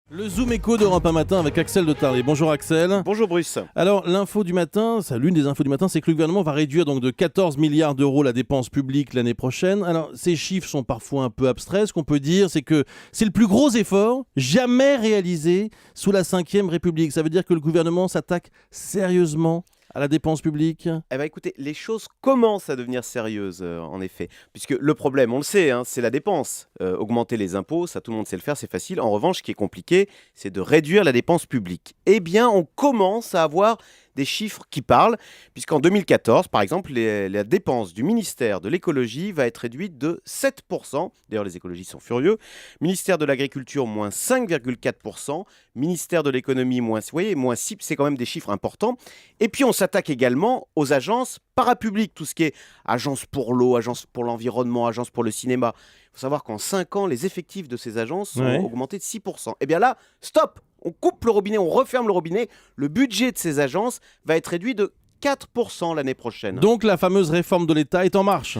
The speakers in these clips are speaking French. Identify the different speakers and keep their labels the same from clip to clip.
Speaker 1: Le Zoom écho d'Europe 1 matin avec Axel de Tarlet. Bonjour Axel.
Speaker 2: Bonjour Bruce.
Speaker 1: Alors l'info du matin, l'une des infos du matin, c'est que le gouvernement va réduire donc de 14 milliards d'euros la dépense publique l'année prochaine. Alors ces chiffres sont parfois un peu abstraits. Ce qu'on peut dire, c'est que c'est le plus gros effort jamais réalisé sous la Ve République. Ça veut dire que le gouvernement s'attaque sérieusement à la dépense publique.
Speaker 2: Eh ben écoutez, les choses commencent à devenir sérieuses en effet, puisque le problème, on le sait, c'est la dépense. Augmenter les impôts, ça tout le monde sait le faire, c'est facile. En revanche, ce qui est compliqué, c'est de réduire la dépense publique. Eh bien, on commence à avoir des chiffres qui parlent, puisqu'en 2014, par exemple, la dépense du ministère de l'écologie va être réduite de 7%. D'ailleurs, les écologistes sont furieux. Ministère de l'agriculture, moins 5,4%. Ministère de l'économie, moins 6%. C'est quand même des chiffres importants. Et puis, on s'attaque également aux agences parapubliques, tout ce qui est agence pour l'eau, agence pour l'environnement, agence pour le cinéma. Il faut savoir qu'en 5 ans, les effectifs de ces agences ont augmenté de 6%. Eh bien là, stop! On coupe le robinet, on referme le robinet. Le budget de ces agences va être réduit de 4% l'année prochaine.
Speaker 1: Donc la fameuse réforme de l'État est en marche.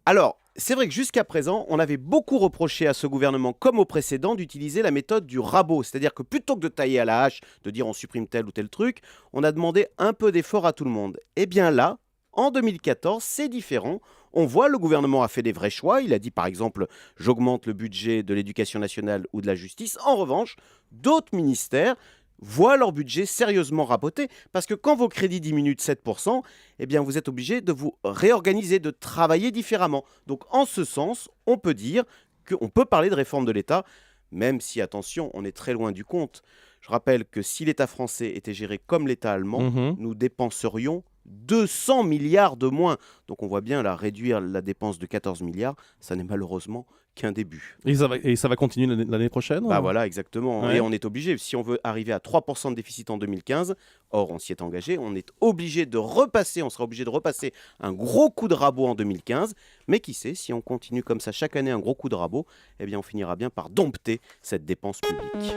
Speaker 2: Alors, c'est vrai que jusqu'à présent, on avait beaucoup reproché à ce gouvernement, comme au précédent, d'utiliser la méthode du rabot. C'est-à-dire que plutôt que de tailler à la hache, de dire on supprime tel ou tel truc, on a demandé un peu d'effort à tout le monde. Eh bien là, en 2014, c'est différent. On voit le gouvernement a fait des vrais choix. Il a dit par exemple j'augmente le budget de l'éducation nationale ou de la justice. En revanche, d'autres ministères voient leur budget sérieusement raboté parce que quand vos crédits diminuent de 7%, eh bien vous êtes obligé de vous réorganiser, de travailler différemment. Donc en ce sens, on peut dire qu'on peut parler de réforme de l'État, même si, attention, on est très loin du compte. Je rappelle que si l'État français était géré comme l'État allemand, nous dépenserions 200 milliards de moins. Donc on voit bien, là, réduire la dépense de 14 milliards, ça n'est malheureusement qu'un début.
Speaker 1: Et ça va continuer l'année prochaine?
Speaker 2: Bah voilà, exactement.
Speaker 1: Ouais.
Speaker 2: Et on est obligé, si on veut arriver à 3% de déficit en 2015, or on s'y est engagé, on est obligé de repasser, on sera obligé de repasser un gros coup de rabot en 2015. Mais qui sait, si on continue comme ça chaque année un gros coup de rabot, eh bien on finira bien par dompter cette dépense publique.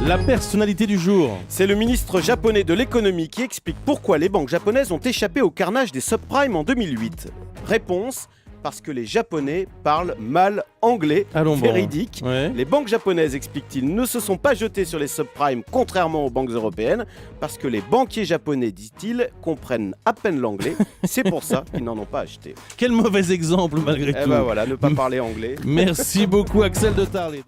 Speaker 1: La personnalité du jour.
Speaker 2: C'est le ministre japonais de l'économie qui explique pourquoi les banques japonaises ont échappé au carnage des subprimes en 2008. Réponse: parce que les Japonais parlent mal anglais.
Speaker 1: Allons bon.
Speaker 2: Véridique.
Speaker 1: Ouais.
Speaker 2: Les banques japonaises, explique-t-il, ne se sont pas jetées sur les subprimes, contrairement aux banques européennes, parce que les banquiers japonais, dit-il, comprennent à peine l'anglais. C'est pour ça qu'ils n'en ont pas acheté.
Speaker 1: Quel mauvais exemple malgré
Speaker 2: Eh
Speaker 1: tout.
Speaker 2: ben voilà, ne pas parler anglais.
Speaker 1: Merci beaucoup Axel de Tarlet.